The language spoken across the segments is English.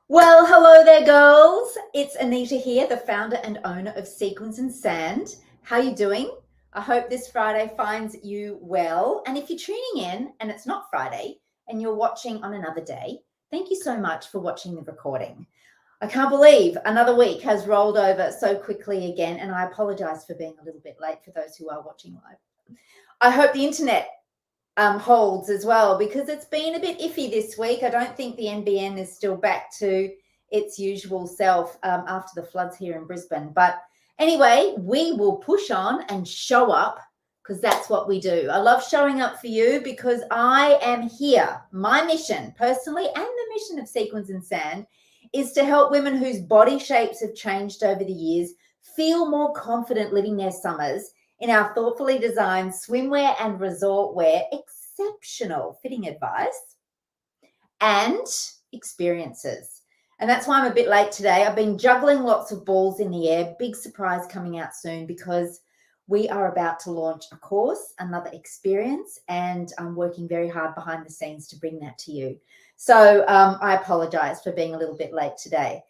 Well, hello there, girls. It's Anita here, the founder and owner of Sequins and Sand. How you doing? I hope this Friday finds you well. And if you're tuning in and it's not Friday and you're watching on another day, thank you so much for watching the recording. I can't believe another week has rolled over so quickly again, and I apologize for being a little bit late for those who are watching live. I hope the internet holds as well, because it's been a bit iffy this week. I don't think the NBN is still back to its usual self after the floods here in Brisbane. But anyway, we will push on and show up, because that's what we do. I love showing up for you because I am here. My mission personally, and the mission of Sequins and Sand, is to help women whose body shapes have changed over the years feel more confident living their summers in our thoughtfully designed swimwear and resort wear, exceptional fitting advice and experiences. And that's why I'm a bit late today. I've been juggling lots of balls in the air. Big surprise coming out soon, because we are about to launch a course, another experience, and I'm working very hard behind the scenes to bring that to you. So I apologize for being a little bit late today.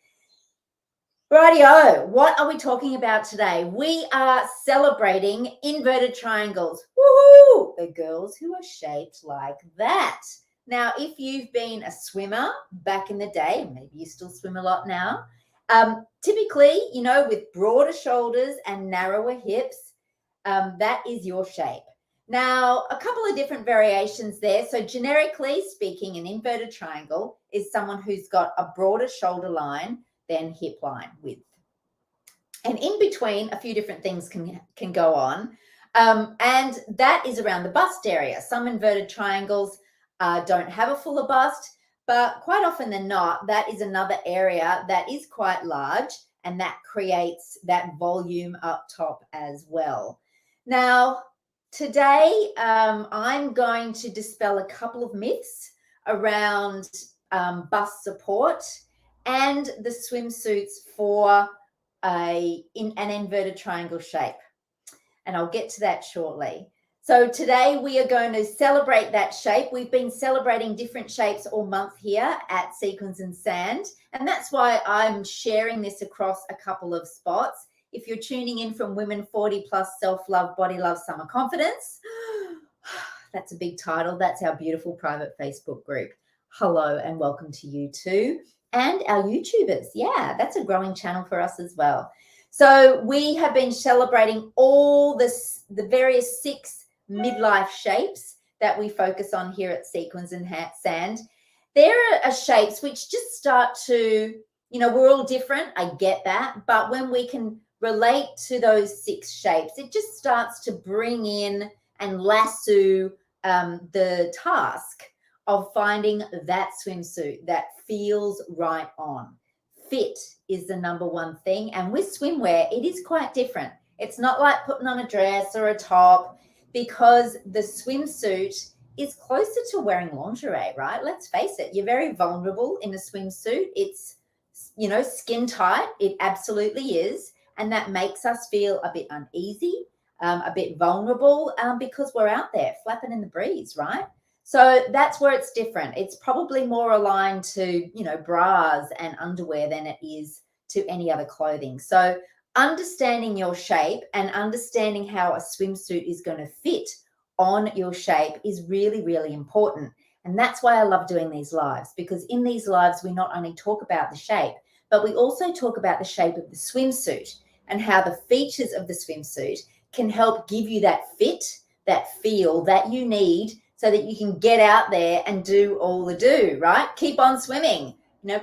Rightio, what are we talking about today? We are celebrating inverted triangles. Woohoo! The girls who are shaped like that. Now, if you've been a swimmer back in the day, maybe you still swim a lot now, typically, with broader shoulders and narrower hips, that is your shape. Now, a couple of different variations there. So generically speaking, an inverted triangle is someone who's got a broader shoulder line than hip line width. And in between, a few different things can go on. And that is around the bust area. Some inverted triangles don't have a fuller bust, but quite often than not, that is another area that is quite large, and that creates that volume up top as well. Now, today, I'm going to dispel a couple of myths around bust support and the swimsuits for an inverted triangle shape. And I'll get to that shortly. So today we are going to celebrate that shape. We've been celebrating different shapes all month here at Sequins and Sand. And that's why I'm sharing this across a couple of spots. If you're tuning in from Women 40 Plus Self-Love, Body Love, Summer Confidence, that's a big title. That's our beautiful private Facebook group. Hello and welcome to you too. And our YouTubers. Yeah, that's a growing channel for us as well. So we have been celebrating all the various 6 midlife shapes that we focus on here at Sequins and Sand. There are shapes which just start to, we're all different. I get that. But when we can relate to those 6 shapes, it just starts to bring in and lasso the task of finding that swimsuit that feels right on. Fit is the number one thing. And with swimwear, it is quite different. It's not like putting on a dress or a top, because the swimsuit is closer to wearing lingerie, right? Let's face it. You're very vulnerable in a swimsuit. It's, skin tight. It absolutely is. And that makes us feel a bit uneasy, a bit vulnerable, because we're out there flapping in the breeze, right? So that's where it's different. It's probably more aligned to, bras and underwear than it is to any other clothing. So understanding your shape and understanding how a swimsuit is going to fit on your shape is really, really important. And that's why I love doing these lives, because in these lives, we not only talk about the shape, but we also talk about the shape of the swimsuit and how the features of the swimsuit can help give you that fit, that feel that you need, so that you can get out there and do all the do, right? Keep on swimming,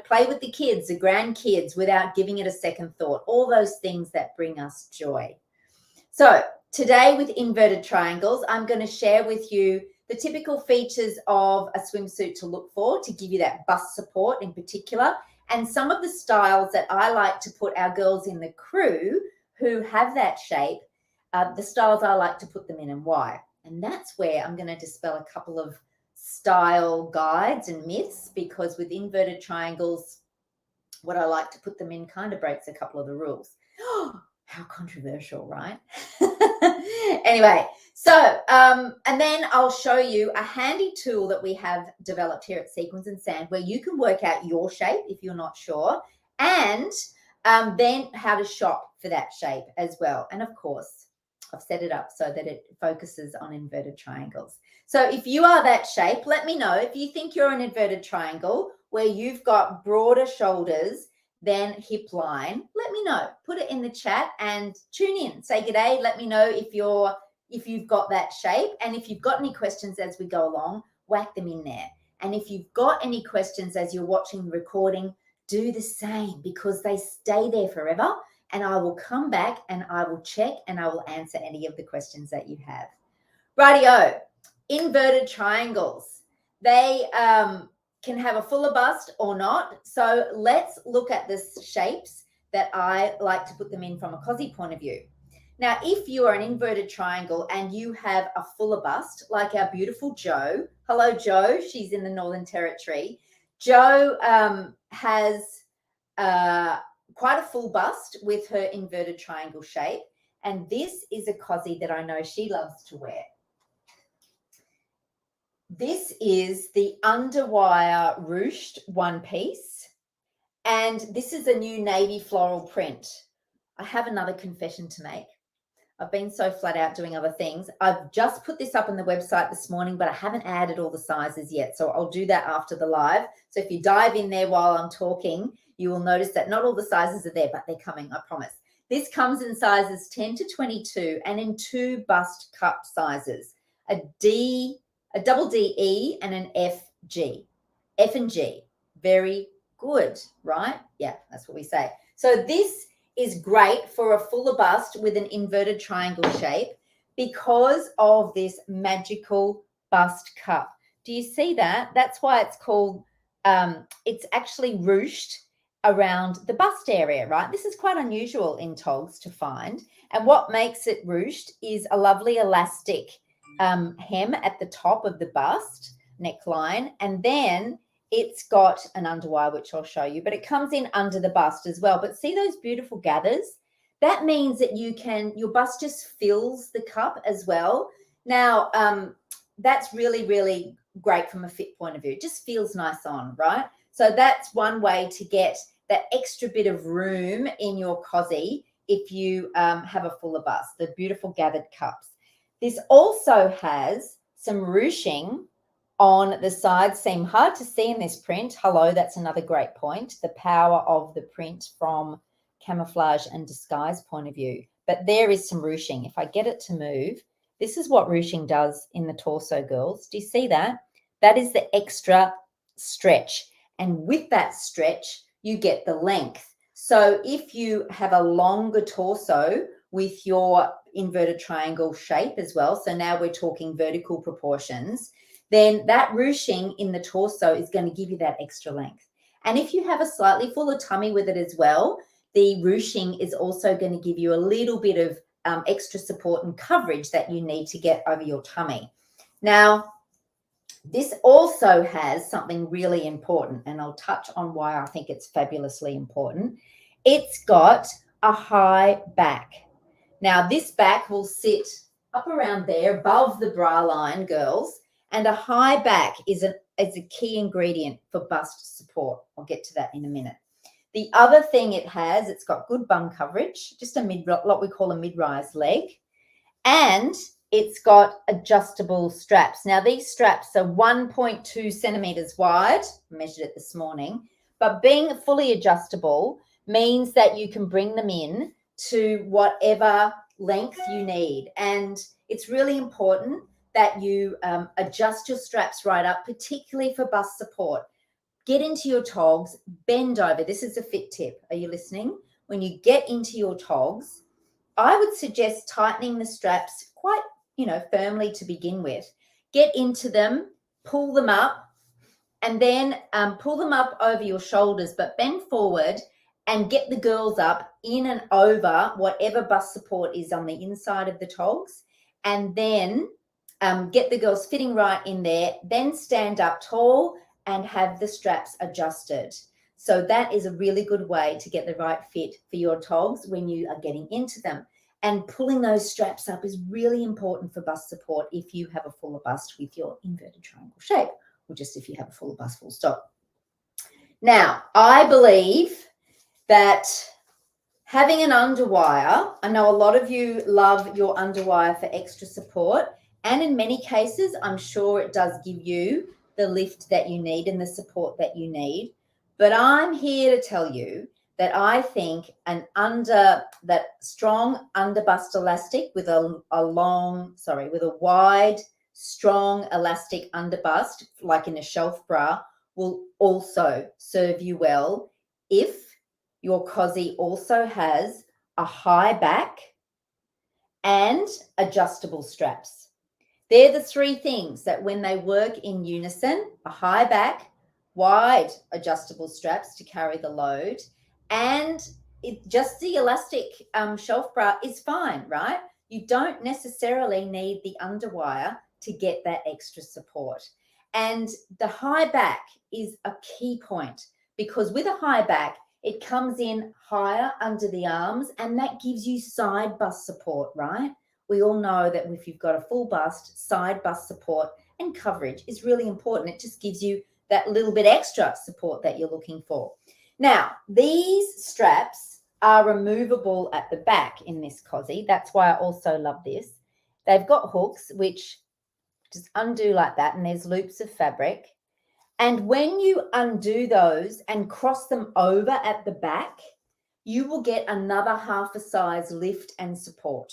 play with the kids, the grandkids, without giving it a second thought. All those things that bring us joy. So today with inverted triangles, I'm going to share with you the typical features of a swimsuit to look for to give you that bust support in particular, and some of the styles that I like to put our girls in the crew who have that shape, the styles I like to put them in and why. And that's where I'm going to dispel a couple of style guides and myths, because with inverted triangles, what I like to put them in kind of breaks a couple of the rules. How controversial, right? Anyway, so, and then I'll show you a handy tool that we have developed here at Sequins and Sand where you can work out your shape if you're not sure, and then how to shop for that shape as well. And of course, I've set it up so that it focuses on inverted triangles. So if you are that shape, let me know. If you think you're an inverted triangle where you've got broader shoulders than hip line, let me know. Put it in the chat and tune in. Say good day. Let me know if you've got that shape. And if you've got any questions as we go along, whack them in there. And if you've got any questions as you're watching the recording, do the same, because they stay there forever. And I will come back and I will check and I will answer any of the questions that you have. Rightio, inverted triangles. They can have a fuller bust or not. So let's look at the shapes that I like to put them in from a cozy point of view. Now, if you are an inverted triangle and you have a fuller bust, like our beautiful Jo. Hello, Jo. She's in the Northern Territory. Jo has quite a full bust with her inverted triangle shape. And this is a cozy that I know she loves to wear. This is the Underwire ruched one piece. And this is a new navy floral print. I have another confession to make. I've been so flat out doing other things. I've just put this up on the website this morning, but I haven't added all the sizes yet. So I'll do that after the live. So if you dive in there while I'm talking, you will notice that not all the sizes are there, but they're coming, I promise. This comes in sizes 10 to 22 and in 2 bust cup sizes, a double DE and an FG. F and G. Very good, right? Yeah, that's what we say. So this is great for a fuller bust with an inverted triangle shape because of this magical bust cup. Do you see that? That's why it's called, it's actually ruched around the bust area, right? This is quite unusual in togs to find. And what makes it ruched is a lovely elastic hem at the top of the bust neckline, and then it's got an underwire, which I'll show you, but it comes in under the bust as well. But see those beautiful gathers? That means that your bust just fills the cup as well. Now, that's really, really great from a fit point of view. It just feels nice on, right? So that's one way to get that extra bit of room in your cozy if you have a fuller bust, the beautiful gathered cups. This also has some ruching on the side seam. Hard to see in this print. Hello, that's another great point. The power of the print from camouflage and disguise point of view. But there is some ruching. If I get it to move, this is what ruching does in the torso, girls. Do you see that? That is the extra stretch. And with that stretch, you get the length. So if you have a longer torso with your inverted triangle shape as well, so now we're talking vertical proportions, then that ruching in the torso is going to give you that extra length. And if you have a slightly fuller tummy with it as well, the ruching is also going to give you a little bit of extra support and coverage that you need to get over your tummy. Now, this also has something really important, and I'll touch on why I think it's fabulously important. It's got a high back. Now, this back will sit up around there above the bra line, girls, and a high back is a key ingredient for bust support. I'll get to that in a minute. The other thing it has, it's got good bum coverage, just what we call a mid-rise leg, and it's got adjustable straps. Now, these straps are 1.2 centimeters wide. I measured it this morning, but being fully adjustable means that you can bring them in to whatever length you need. And it's really important that you adjust your straps right up, particularly for bust support. Get into your togs, bend over. This is a fit tip. Are you listening? When you get into your togs, I would suggest tightening the straps quite, firmly to begin with. Get into them, pull them up, and then pull them up over your shoulders, but bend forward and get the girls up in and over whatever bust support is on the inside of the togs, and then get the girls fitting right in there, then stand up tall and have the straps adjusted. So that is a really good way to get the right fit for your togs when you are getting into them. And pulling those straps up is really important for bust support if you have a fuller bust with your inverted triangle shape, or just if you have a fuller bust, full stop. Now, I believe that having an underwire, I know a lot of you love your underwire for extra support, and in many cases, I'm sure it does give you the lift that you need and the support that you need. But I'm here to tell you that I think that strong underbust elastic with a wide, strong elastic underbust, like in a shelf bra, will also serve you well if your cozy also has a high back and adjustable straps. They're the three things that when they work in unison, a high back, wide adjustable straps to carry the load, and just the elastic shelf bra is fine, right? You don't necessarily need the underwire to get that extra support. And the high back is a key point, because with a high back, it comes in higher under the arms, and that gives you side bust support, right? We all know that if you've got a full bust, side bust support and coverage is really important. It just gives you that little bit extra support that you're looking for. Now, these straps are removable at the back in this cozy. That's why I also love this. They've got hooks, which just undo like that, and there's loops of fabric. And when you undo those and cross them over at the back, you will get another half a size lift and support.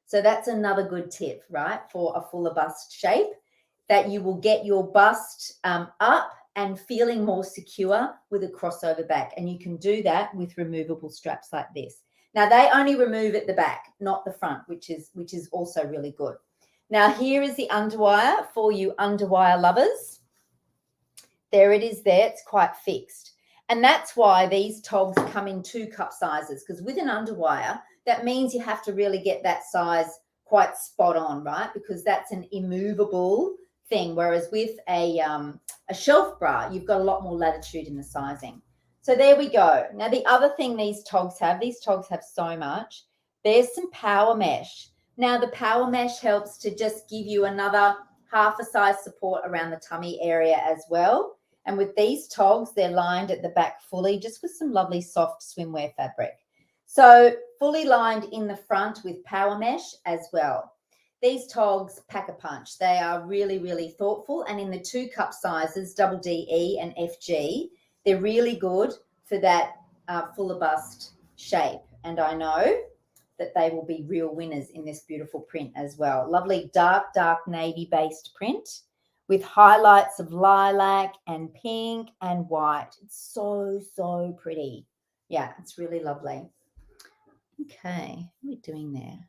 So that's another good tip, right, for a fuller bust shape, that you will get your bust up and feeling more secure with a crossover back. And you can do that with removable straps like this. Now, they only remove at the back, not the front, which is also really good. Now, here is the underwire for you underwire lovers. There it is there. It's quite fixed. And that's why these togs come in 2 cup sizes, because with an underwire, that means you have to really get that size quite spot on, right? Because that's an immovable thing. Whereas with a shelf bra, you've got a lot more latitude in the sizing. So there we go. Now, the other thing these togs have so much. There's some power mesh. Now, the power mesh helps to just give you another half a size support around the tummy area as well. And with these togs, they're lined at the back fully, just with some lovely soft swimwear fabric. So fully lined in the front with power mesh as well. These togs pack a punch. They are really, really thoughtful. And in the 2 cup sizes, double DE and FG, they're really good for that fuller bust shape. And I know that they will be real winners in this beautiful print as well. Lovely dark, dark navy based print with highlights of lilac and pink and white. It's so, so pretty. Yeah, it's really lovely. Okay, what are we doing there?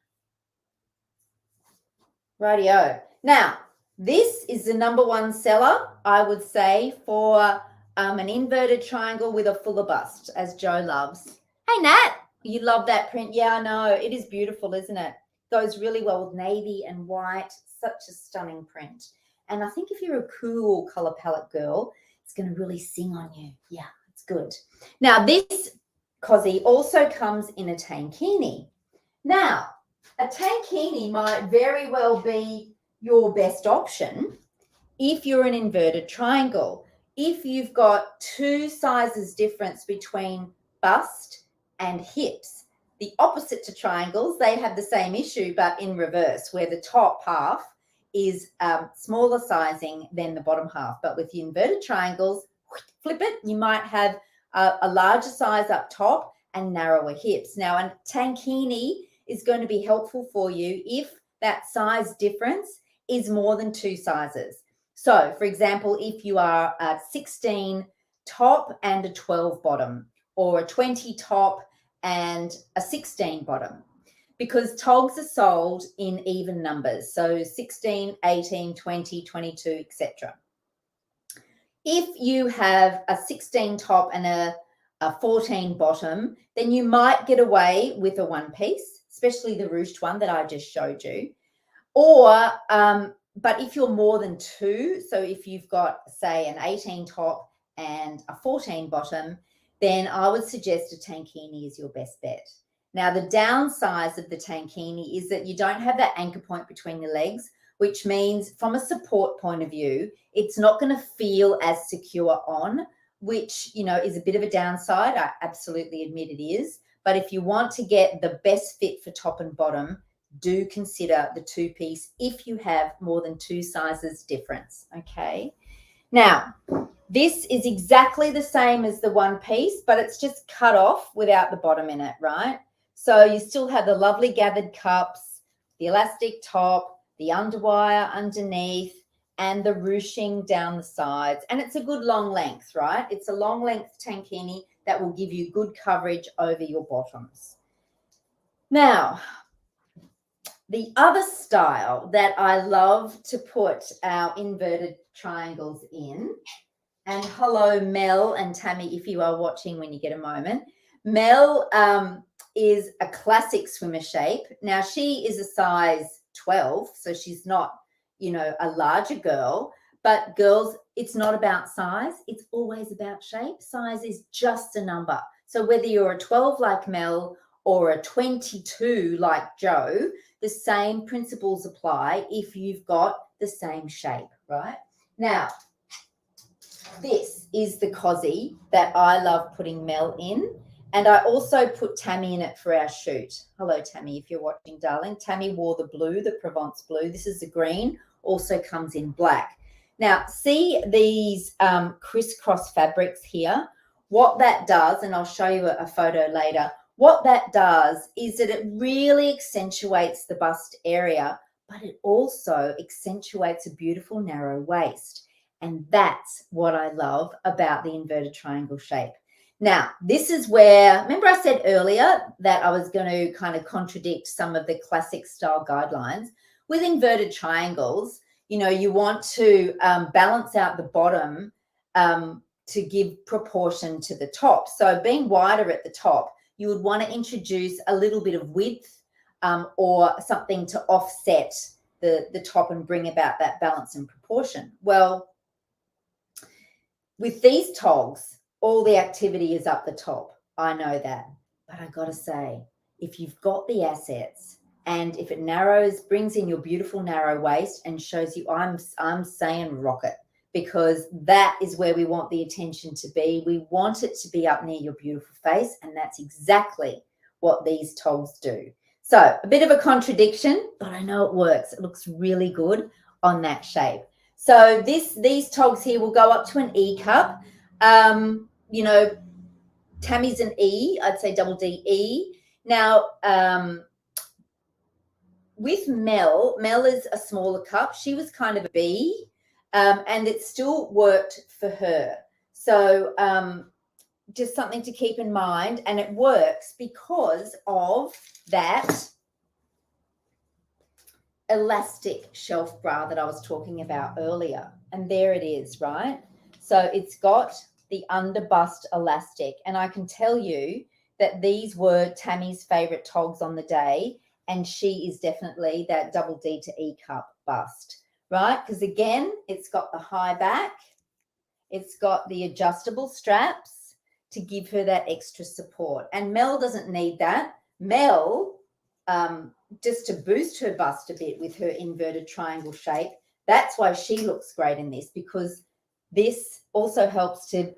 Rightio. Now, this is the #1 seller, I would say, for an inverted triangle with a fuller bust, as Jo loves. Hey, Nat, you love that print. Yeah, I know. It is beautiful, isn't it? Goes really well with navy and white. Such a stunning print. And I think if you're a cool color palette girl, it's going to really sing on you. Yeah, it's good. Now, this cozy also comes in a tankini. Now, a tankini might very well be your best option if you're an inverted triangle. If you've got 2 sizes difference between bust and hips, the opposite to triangles, they have the same issue, but in reverse, where the top half is smaller sizing than the bottom half. But with the inverted triangles, flip it, you might have a larger size up top and narrower hips. Now, a tankini is going to be helpful for you if that size difference is more than 2 sizes. So, for example, if you are a 16 top and a 12 bottom, or a 20 top and a 16 bottom, because togs are sold in even numbers, so 16, 18, 20, 22, etc. If you have a 16 top and a 14 bottom, then you might get away with a one piece, especially the ruched one that I just showed you. Or, but if you're more than 2, so if you've got, say, an 18 top and a 14 bottom, then I would suggest a tankini is your best bet. Now, the downside of the tankini is that you don't have that anchor point between your legs, which means from a support point of view, it's not going to feel as secure on, which, you know, is a bit of a downside. I absolutely admit it is. But if you want to get the best fit for top and bottom, do consider the two-piece if you have more than 2 sizes difference, okay? Now, this is exactly the same as the one piece, but it's just cut off without the bottom in it, right? So you still have the lovely gathered cups, the elastic top, the underwire underneath, and the ruching down the sides. And it's a good long length, right? It's a long length tankini that will give you good coverage over your bottoms. Now, the other style that I love to put our inverted triangles in, and hello, Mel and Tammie, if you are watching when you get a moment. Mel is a classic swimmer shape. Now, she is a size 12, so she's not, you know, a larger girl. But girls, it's not about size. It's always about shape. Size is just a number. So whether you're a 12 like Mel or a 22 like Jo, the same principles apply if you've got the same shape, right? Now, this is the cozy that I love putting Mel in. And I also put Tammie in it for our shoot. Hello, Tammie, if you're watching, darling. Tammie wore the blue, the Provence blue. This is the green, also comes in black. Now, see these crisscross fabrics here? What that does, and I'll show you a photo later, what that does is that it really accentuates the bust area, but it also accentuates a beautiful narrow waist. And that's what I love about the inverted triangle shape. Now, this is where, remember I said earlier that I was going to kind of contradict some of the classic style guidelines. With inverted triangles, you know, you want to balance out the bottom to give proportion to the top. So being wider at the top, you would want to introduce a little bit of width or something to offset the top and bring about that balance and proportion. Well, with these togs, all the activity is up the top. I know that. But I got to say, if you've got the assets and if it narrows, brings in your beautiful narrow waist and shows you, I'm saying rock it, because that is where we want the attention to be. We want it to be up near your beautiful face, and that's exactly what these togs do. So a bit of a contradiction, but I know it works. It looks really good on that shape. So these togs here will go up to an E cup. You know, Tammie's an E, I'd say double D E. Now, with Mel is a smaller cup. She was kind of a B, and it still worked for her. So just something to keep in mind, and it works because of that elastic shelf bra that I was talking about earlier. And there it is, right? So it's got the under bust elastic, and I can tell you that these were Tammie's favorite togs on the day, and she is definitely that double D to E cup bust, right? Because again, it's got the high back, it's got the adjustable straps to give her that extra support, and Mel doesn't need that. Mel, just to boost her bust a bit with her inverted triangle shape, that's why she looks great in this, because this also helps to,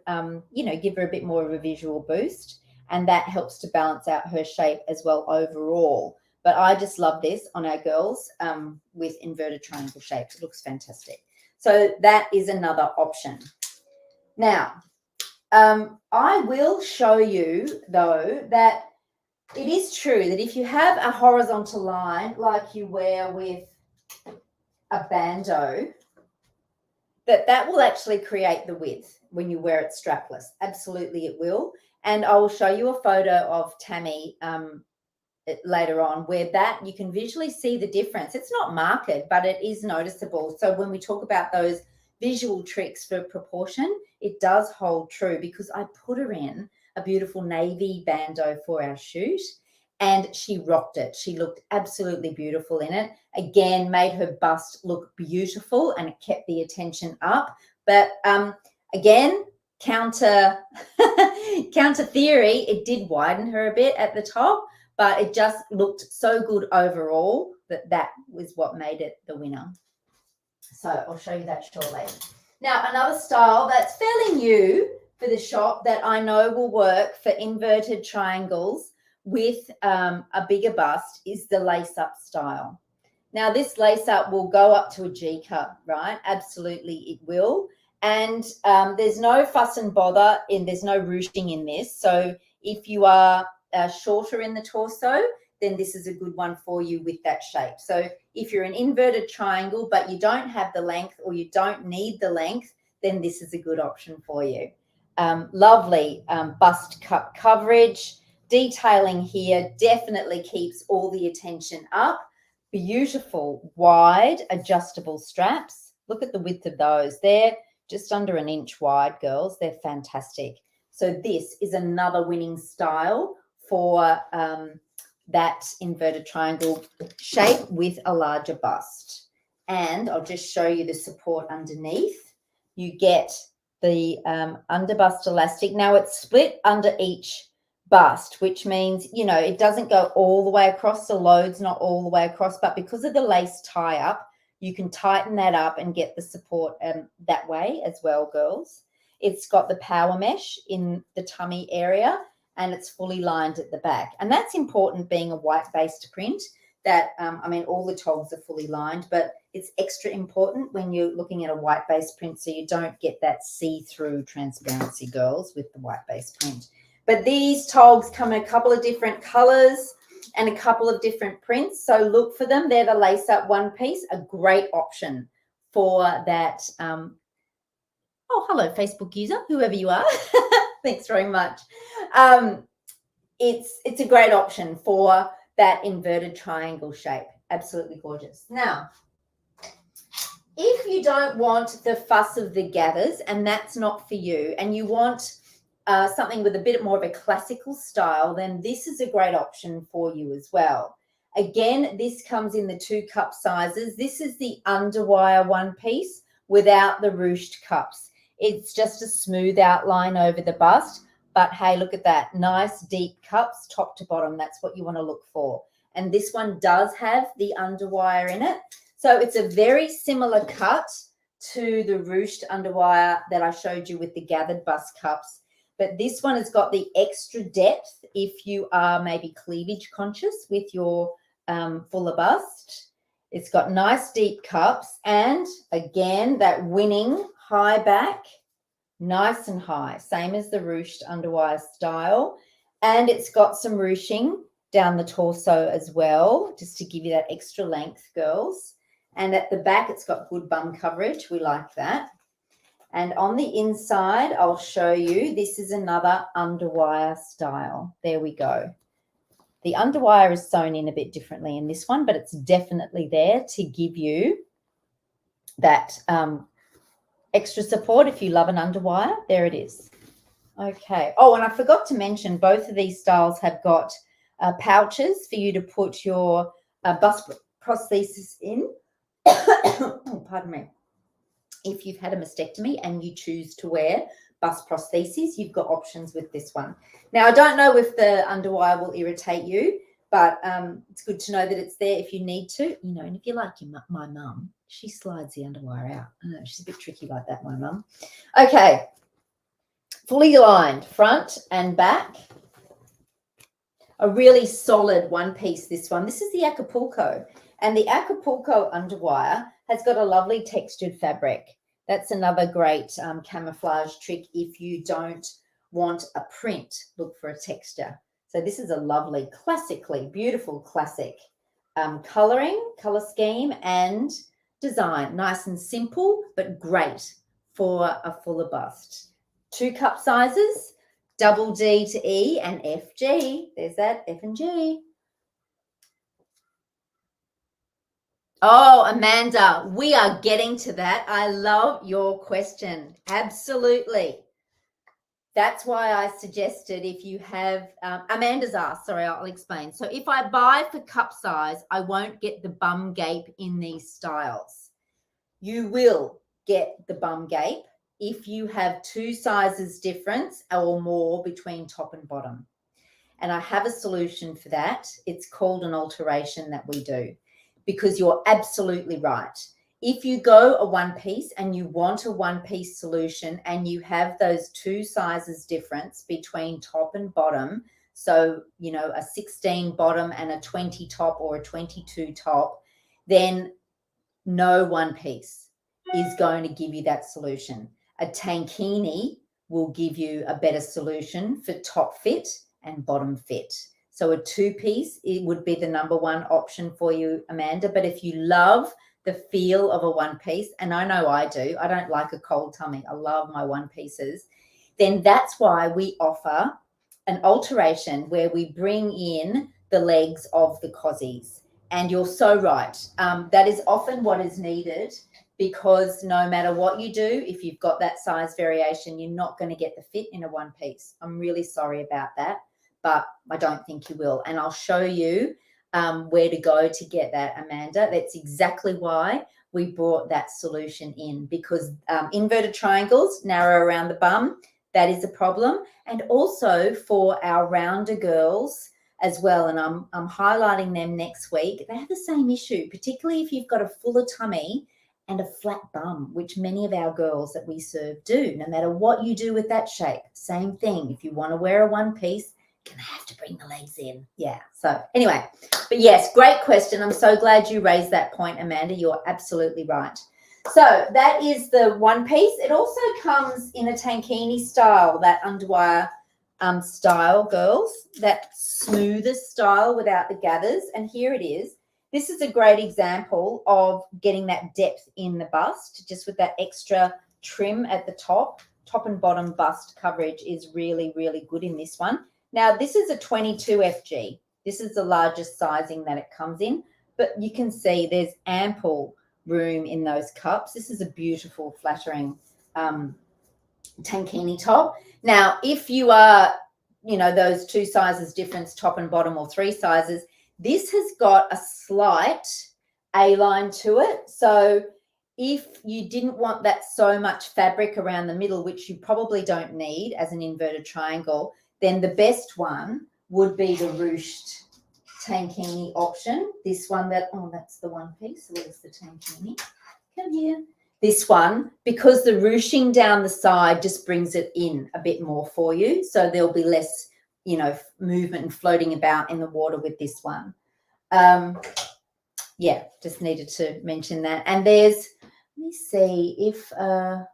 you know, give her a bit more of a visual boost, and that helps to balance out her shape as well overall. But I just love this on our girls with inverted triangle shapes. It looks fantastic. So that is another option. Now, I will show you, though, that it is true that if you have a horizontal line like you wear with a bandeau, that will actually create the width when you wear it strapless. Absolutely it will. And I will show you a photo of Tammie later on where that you can visually see the difference. It's not marked, but it is noticeable. So when we talk about those visual tricks for proportion, it does hold true, because I put her in a beautiful navy bandeau for our shoot, and she rocked it. She looked absolutely beautiful in it. Again, made her bust look beautiful, and it kept the attention up. But again, counter theory, it did widen her a bit at the top, but it just looked so good overall that was what made it the winner. So I'll show you that shortly. Now, another style that's fairly new for the shop that I know will work for inverted triangles with a bigger bust is the lace-up style. Now, this lace-up will go up to a G cup, right? Absolutely, it will. And there's no fuss and bother, there's no ruching in this. So if you are shorter in the torso, then this is a good one for you with that shape. So if you're an inverted triangle, but you don't have the length or you don't need the length, then this is a good option for you. Lovely bust cup coverage. Detailing here definitely keeps all the attention up. Beautiful, wide, adjustable straps. Look at the width of those. They're just under an inch wide, girls. They're fantastic. So this is another winning style for that inverted triangle shape with a larger bust. And I'll just show you the support underneath. You get the underbust elastic. Now it's split under each bust, which means, you know, it doesn't go all the way across. The load's not all the way across, but because of the lace tie-up, you can tighten that up and get the support that way as well, girls. It's got the power mesh in the tummy area, and it's fully lined at the back. And that's important being a white-based print that, I mean, all the togs are fully lined, but it's extra important when you're looking at a white-based print so you don't get that see-through transparency, girls, with the white-based print. But these togs come in a couple of different colors and a couple of different prints, so look for them. They're the lace-up one piece, a great option for that. Oh, hello, Facebook user, whoever you are. Thanks very much. It's a great option for that inverted triangle shape. Absolutely gorgeous. Now, if you don't want the fuss of the gathers, and that's not for you, and you want something with a bit more of a classical style, then this is a great option for you as well. Again, this comes in the 2 cup sizes. This is the Underwire one piece without the ruched cups. It's just a smooth outline over the bust, but hey, look at that. Nice deep cups top to bottom. That's what you want to look for. And this one does have the Underwire in it. So it's a very similar cut to the ruched Underwire that I showed you with the gathered bust cups. But this one has got the extra depth if you are maybe cleavage conscious with your fuller bust. It's got nice deep cups and, again, that winning high back, nice and high, same as the ruched Underwire style. And it's got some ruching down the torso as well, just to give you that extra length, girls. And at the back, it's got good bum coverage. We like that. And on the inside, I'll show you, this is another Underwire style. There we go. The Underwire is sewn in a bit differently in this one, but it's definitely there to give you that extra support if you love an Underwire. There it is. Okay. Oh, and I forgot to mention, both of these styles have got pouches for you to put your bust prosthesis in. Oh, pardon me. If you've had a mastectomy and you choose to wear bust prostheses, you've got options with this one. Now, I don't know if the Underwire will irritate you, but it's good to know that it's there if you need to. You know, and if you like my mum, she slides the Underwire out. I know, she's a bit tricky like that, my mum. Okay. Fully lined front and back. A really solid one piece, this one. This is the Acapulco. And the Acapulco Underwire has got a lovely textured fabric. That's another great camouflage trick if you don't want a print. Look for a texture. So this is a lovely, classically beautiful classic colouring, colour scheme and design. Nice and simple, but great for a fuller bust. 2 cup sizes, double D to E and FG. There's that, F and G. Oh, Amanda, we are getting to that. I love your question. Absolutely. That's why I suggested if you have, Amanda's asked, sorry, I'll explain. So if I buy for cup size, I won't get the bum gape in these styles. You will get the bum gape if you have 2 sizes difference or more between top and bottom. And I have a solution for that. It's called an alteration that we do, because you're absolutely right. If you go a one piece and you want a one piece solution and you have those 2 sizes difference between top and bottom, so, you know, a 16 bottom and a 20 top or a 22 top, then no one piece is going to give you that solution. A tankini will give you a better solution for top fit and bottom fit. So a 2-piece, it would be the number 1 option for you, Amanda. But if you love the feel of a one piece, and I know I do, I don't like a cold tummy, I love my one pieces, then that's why we offer an alteration where we bring in the legs of the cozies. And you're so right. That is often what is needed, because no matter what you do, if you've got that size variation, you're not going to get the fit in a one piece. I'm really sorry about that, but I don't think you will. And I'll show you where to go to get that, Amanda. That's exactly why we brought that solution in, because inverted triangles, narrow around the bum, that is a problem. And also for our rounder girls as well, and I'm highlighting them next week, they have the same issue, particularly if you've got a fuller tummy and a flat bum, which many of our girls that we serve do. No matter what you do with that shape, same thing. If you want to wear a one piece, you're going to have to bring the legs in. Yeah. So anyway, but yes, great question. I'm so glad you raised that point, Amanda. You're absolutely right. So that is the one piece. It also comes in a tankini style, that underwire style, girls, that smoother style without the gathers. And here it is. This is a great example of getting that depth in the bust, just with that extra trim at the top. Top and bottom bust coverage is really, really good in this one. Now, this is a 22 FG. This is the largest sizing that it comes in, but you can see there's ample room in those cups. This is a beautiful, flattering tankini top. Now, if you are, you know, those 2 sizes difference, top and bottom, or 3 sizes, this has got a slight A-line to it. So if you didn't want that so much fabric around the middle, which you probably don't need as an inverted triangle, then the best one would be the ruched tankini option. This one that, oh, that's the one piece. So where's the tankini? Come here. This one, because the ruching down the side just brings it in a bit more for you. So there'll be less, you know, movement and floating about in the water with this one. Yeah, just needed to mention that. And there's, let me see if, no,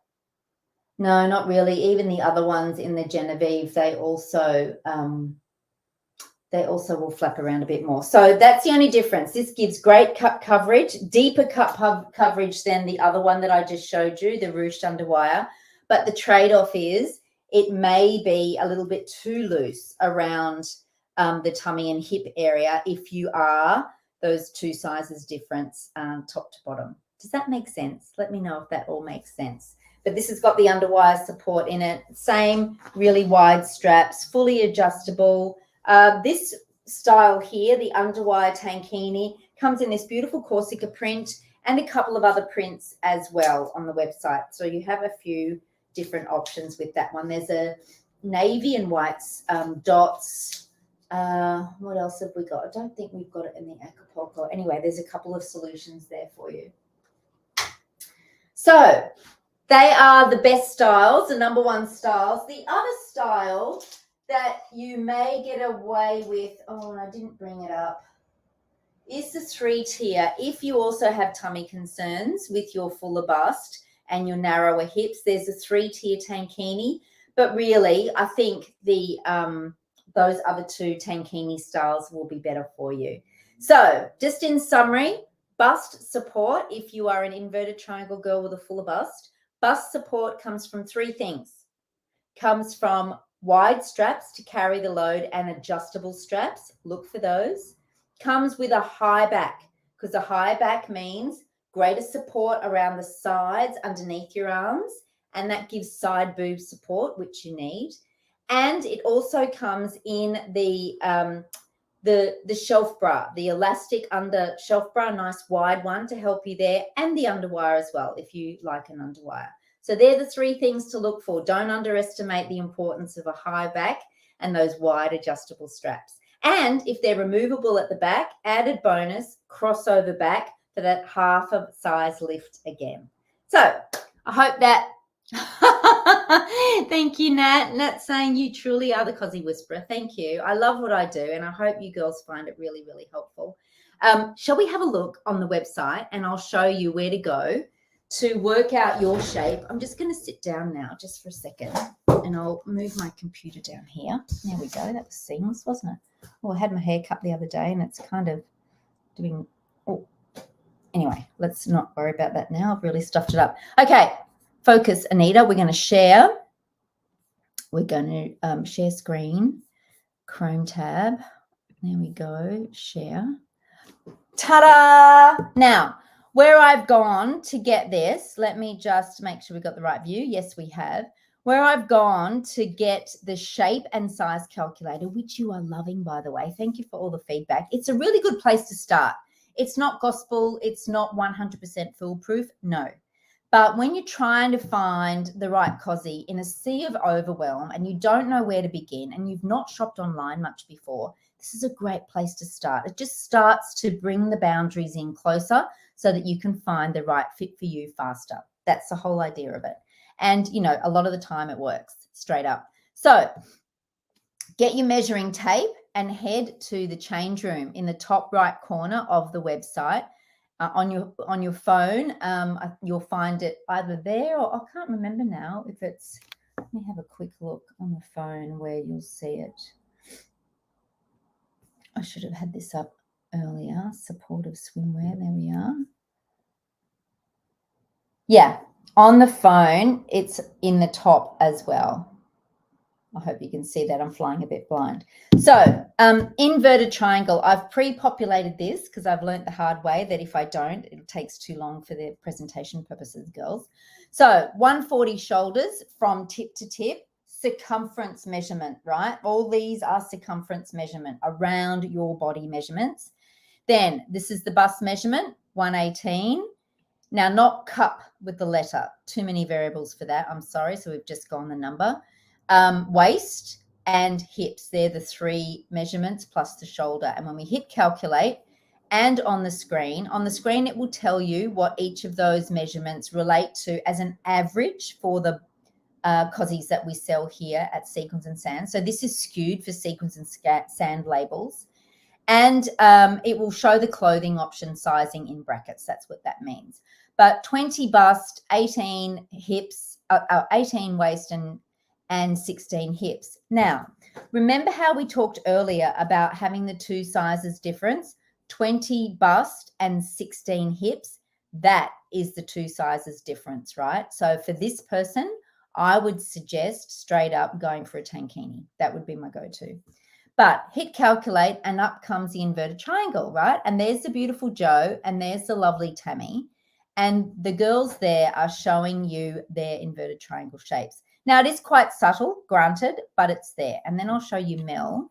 not really. Even the other ones in the Genevieve, they also will flap around a bit more. So that's the only difference. This gives great cup coverage, deeper cup coverage than the other one that I just showed you, the ruched underwire. But the trade-off is it may be a little bit too loose around the tummy and hip area if you are those 2 sizes difference top to bottom. Does that make sense? Let me know if that all makes sense. But this has got the underwire support in it. Same really wide straps, fully adjustable. This style here, the underwire tankini, comes in this beautiful Corsica print and a couple of other prints as well on the website. So you have a few different options with that one. There's a navy and whites dots. What else have we got? I don't think we've got it in the Acapulco. Anyway, there's a couple of solutions there for you. So they are the best styles, the number 1 styles. The other style that you may get away with, oh, I didn't bring it up, is the 3-tier. If you also have tummy concerns with your fuller bust and your narrower hips, there's a 3-tier tankini. But really, I think the those other 2 tankini styles will be better for you. So just in summary, bust support, if you are an inverted triangle girl with a fuller bust support comes from 3 things. Comes from wide straps to carry the load and adjustable straps. Look for those. Comes with a high back, because a high back means greater support around the sides underneath your arms, and that gives side boob support, which you need. And it also comes in the shelf bra, the elastic under shelf bra, nice wide one to help you there, and the underwire as well, if you like an underwire. So they're the 3 things to look for. Don't underestimate the importance of a high back and those wide adjustable straps. And if they're removable at the back, added bonus, crossover back for that half a size lift again. So I hope that thank you, Nat. Nat's saying you truly are the Cosy Whisperer. Thank you. I love what I do, and I hope you girls find it really, really helpful. Shall we have a look on the website, and I'll show you where to go to work out your shape. I'm just going to sit down now just for a second, and I'll move my computer down here. There we go. That was seamless, wasn't it? Oh, I had my hair cut the other day, and it's kind of doing – oh. Anyway, let's not worry about that now. I've really stuffed it up. Okay, focus, Anita. We're going to share. We're going to share screen, Chrome tab. There we go, share. Ta-da! Now, where I've gone to get this, let me just make sure we've got the right view. Yes, we have. Where I've gone to get the shape and size calculator, which you are loving, by the way. Thank you for all the feedback. It's a really good place to start. It's not gospel. It's not 100% foolproof. No. But when you're trying to find the right cozy in a sea of overwhelm and you don't know where to begin and you've not shopped online much before, this is a great place to start. It just starts to bring the boundaries in closer so that you can find the right fit for you faster. That's the whole idea of it. And, you know, a lot of the time it works straight up. So get your measuring tape and head to the change room in the top right corner of the website. On your phone, you'll find it either there or I can't remember now if it's, let me have a quick look on the phone where you'll see it. I should have had this up earlier. Supportive swimwear, there we are. Yeah, on the phone, it's in the top as well. I hope you can see that. I'm flying a bit blind. So inverted triangle. I've pre-populated this because I've learned the hard way that if I don't, it takes too long for the presentation purposes, girls. So 140 shoulders from tip to tip, circumference measurement, right? All these are circumference measurement around your body measurements. Then this is the bust measurement, 118. Now, not cup with the letter. Too many variables for that. I'm sorry. So we've just gone the number. Waist and hips, they're the three measurements plus the shoulder. And when we hit calculate and on the screen it will tell you what each of those measurements relate to as an average for the cozies that we sell here at Sequins and Sand. So this is skewed for Sequins and Sand labels. And it will show the clothing option sizing in brackets. That's what that means. But 20 bust, 18 hips, 18 waist and 16 hips. Now, remember how we talked earlier about having the two sizes difference, 20 bust and 16 hips? That is the two sizes difference, right? So for this person, I would suggest straight up going for a tankini. That would be my go-to. But hit calculate and up comes the inverted triangle, right? And there's the beautiful Jo and there's the lovely Tammie. And the girls there are showing you their inverted triangle shapes. Now, it is quite subtle, granted, but it's there. And then I'll show you Mel.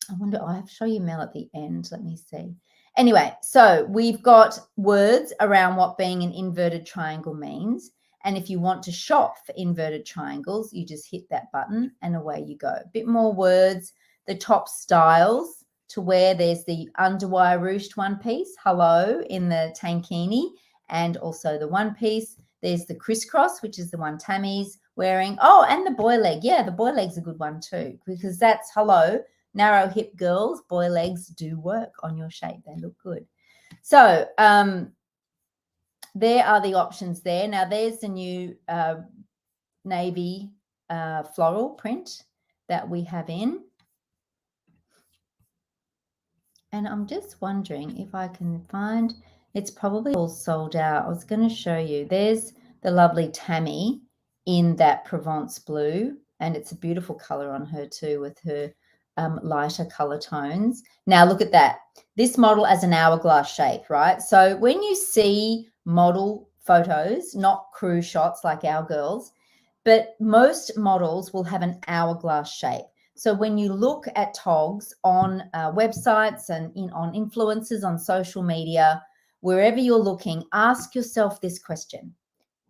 I wonder, I'll show you Mel at the end. Let me see. Anyway, so we've got words around what being an inverted triangle means. And if you want to shop for inverted triangles, you just hit that button and away you go. A bit more words, the top styles to wear. There's the Underwire ruched one piece, hello, in the tankini, and also the one piece. There's the crisscross, which is the one Tammie's wearing. Oh, and the boy leg. Yeah, the boy leg's a good one too, because that's, hello, narrow hip girls, boy legs do work on your shape. They look good. So there are the options there. Now, there's the new navy floral print that we have in. And I'm just wondering if I can find, it's probably all sold out. I was going to show you. There's the lovely Tammie in that Provence blue, and it's a beautiful color on her too with her lighter color tones. Now, look at that. This model has an hourglass shape, right? So when you see model photos, not crew shots like our girls, but most models will have an hourglass shape. So when you look at togs on websites and on influencers on social media, wherever you're looking, ask yourself this question: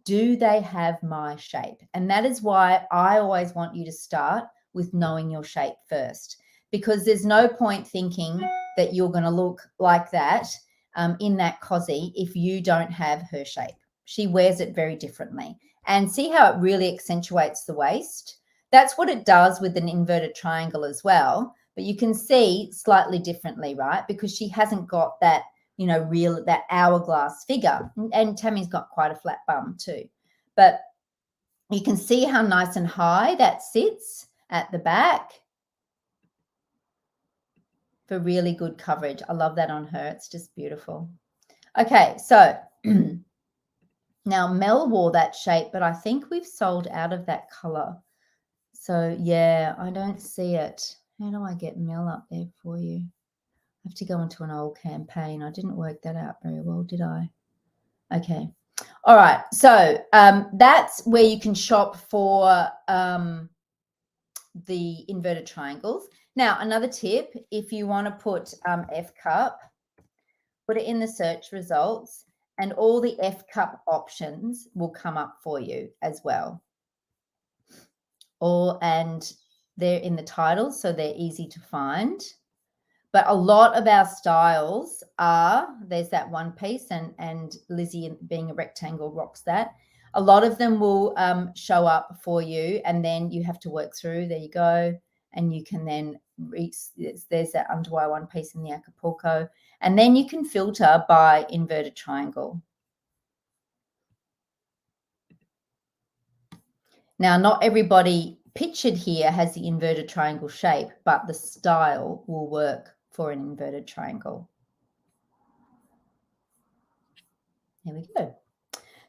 do they have my shape? And that is why I always want you to start with knowing your shape first, because there's no point thinking that you're going to look like that in that cozy if you don't have her shape. She wears it very differently. And see how it really accentuates the waist? That's what it does with an inverted triangle as well. But you can see slightly differently, right? Because she hasn't got that, you know, real, that hourglass figure. And Tammie's got quite a flat bum too. But you can see how nice and high that sits at the back for really good coverage. I love that on her. It's just beautiful. Okay, so now Mel wore that shape, but I think we've sold out of that color. So yeah, I don't see it. How do I get Mel up there for you? I have to go into an old campaign. I didn't work that out very well, did I? Okay. All right. So that's where you can shop for the inverted triangles. Now, another tip, if you want to put F cup, put it in the search results and all the F cup options will come up for you as well. And they're in the title, so they're easy to find. But a lot of our styles are, there's that one piece, and Lizzie being a rectangle rocks that. A lot of them will show up for you, and then you have to work through. There you go. And you can then reach, there's that underwire one piece in the Acapulco. And then you can filter by inverted triangle. Now, not everybody pictured here has the inverted triangle shape, but the style will work for an inverted triangle. There we go.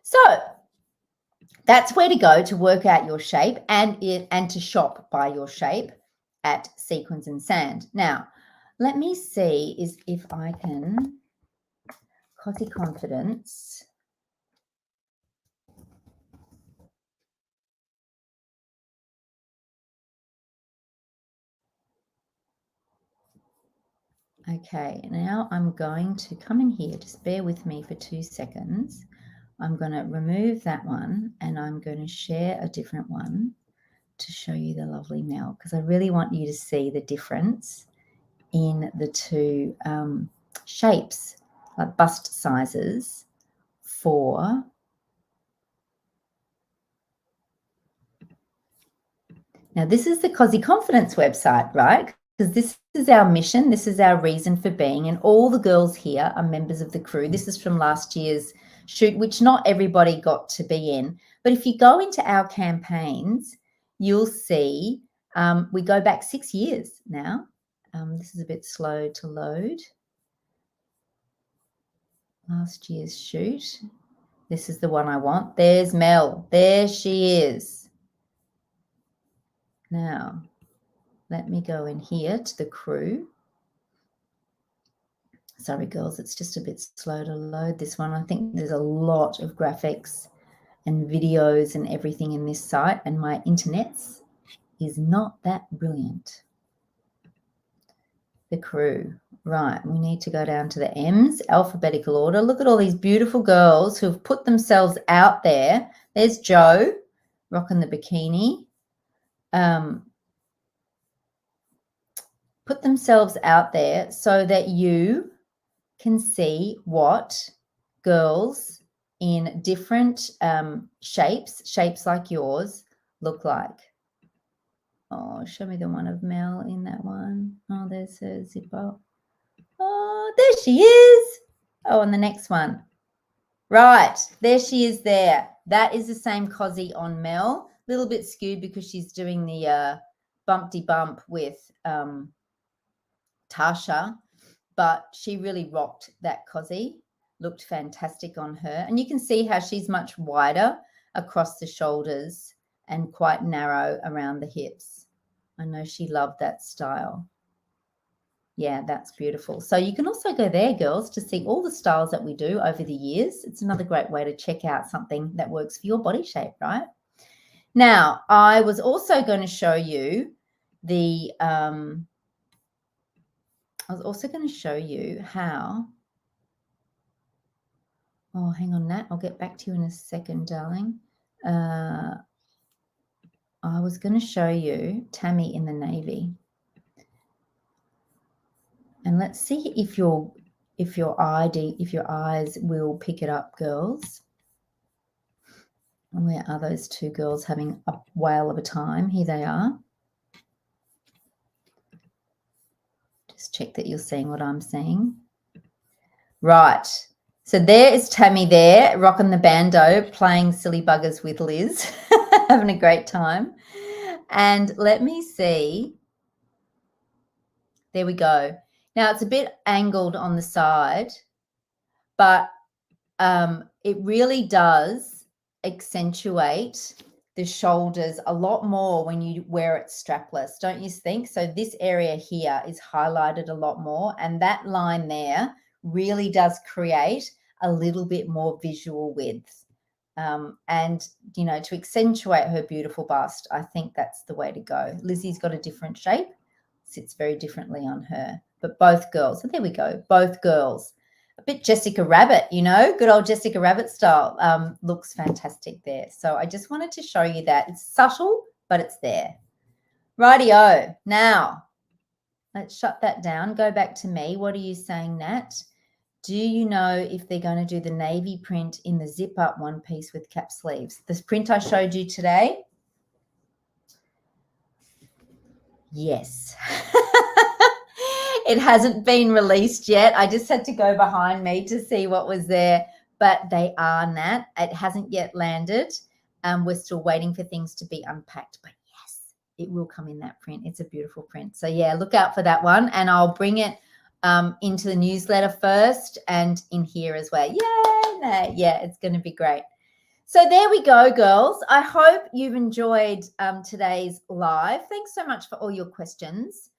So that's where to go to work out your shape and to shop by your shape at Sequins and Sand. Now, let me see if I can Cozy Confidence. Okay, now I'm going to come in here. Just bear with me for 2 seconds. I'm going to remove that one and I'm going to share a different one to show you the lovely Mel, because I really want you to see the difference in the two shapes, like bust sizes for now. This is the Cozy Confidence website, right? Because this is our mission, this is our reason for being, and all the girls here are members of the crew. This is from last year's shoot, which not everybody got to be in. But if you go into our campaigns, you'll see we go back 6 years now. This is a bit slow to load. Last year's shoot. This is the one I want. There's Mel. There she is. Now, let me go in here to the crew. Sorry, girls, it's just a bit slow to load this one. I think there's a lot of graphics and videos and everything in this site, and my internet is not that brilliant. The crew. Right, we need to go down to the M's, alphabetical order. Look at all these beautiful girls who have put themselves out there. There's Jo, rocking the bikini. Put themselves out there so that you can see what girls in different shapes like yours, look like. Oh, show me the one of Mel in that one. Oh, there's her zipper. Oh, there she is. Oh, and the next one. Right, there she is there. That is the same cozy on Mel. A little bit skewed because she's doing the bumpty bump with Tasha, but she really rocked that cozy. Looked fantastic on her. And you can see how she's much wider across the shoulders and quite narrow around the hips. I know she loved that style. Yeah, that's beautiful. So you can also go there, girls, to see all the styles that we do over the years. It's another great way to check out something that works for your body shape, right? Now, I was also going to show you the how. Oh, hang on, Nat. I'll get back to you in a second, darling. I was going to show you Tammie in the navy. And let's see if your eyes will pick it up, girls. Where are those two girls having a whale of a time? Here they are. Just check that you're seeing what I'm seeing. Right. So there is Tammie there, rocking the bandeau, playing silly buggers with Liz, having a great time. And let me see. There we go. Now it's a bit angled on the side, but it really does accentuate the shoulders a lot more when you wear it strapless, don't you think? So this area here is highlighted a lot more, and that line there really does create a little bit more visual width. And, you know, to accentuate her beautiful bust, I think that's the way to go. Lizzie's got a different shape, sits very differently on her, but both girls, so there we go, both girls. A bit Jessica Rabbit, you know, good old Jessica Rabbit style, looks fantastic there. So I just wanted to show you that. It's subtle, but it's there. Rightio. Now, let's shut that down. Go back to me. What are you saying, Nat? Do you know if they're going to do the navy print in the zip-up one piece with cap sleeves? This print I showed you today? Yes. It hasn't been released yet. I just had to go behind me to see what was there, but they are, Nat. It hasn't yet landed. We're still waiting for things to be unpacked, but yes, it will come in that print. It's a beautiful print. So yeah, look out for that one, and I'll bring it into the newsletter first and in here as well. Yay! Yeah, it's going to be great. So there we go, girls. I hope you've enjoyed today's live. Thanks so much for all your questions.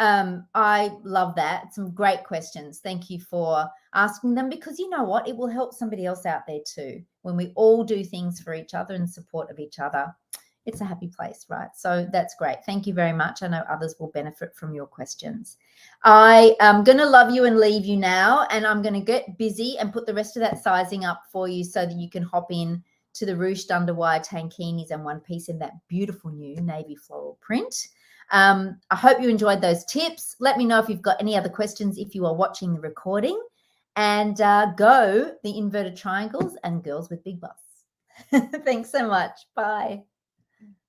I love that. Some great questions. Thank you for asking them, because you know what? It will help somebody else out there too. When we all do things for each other and support of each other, it's a happy place, right? So that's great. Thank you very much. I know others will benefit from your questions. I am going to love you and leave you now, and I'm going to get busy and put the rest of that sizing up for you so that you can hop in to the ruched Underwire tankinis and one piece in that beautiful new navy floral print. I hope you enjoyed those tips. Let me know if you've got any other questions if you are watching the recording. And go the inverted triangles and girls with big busts. Thanks so much. Bye.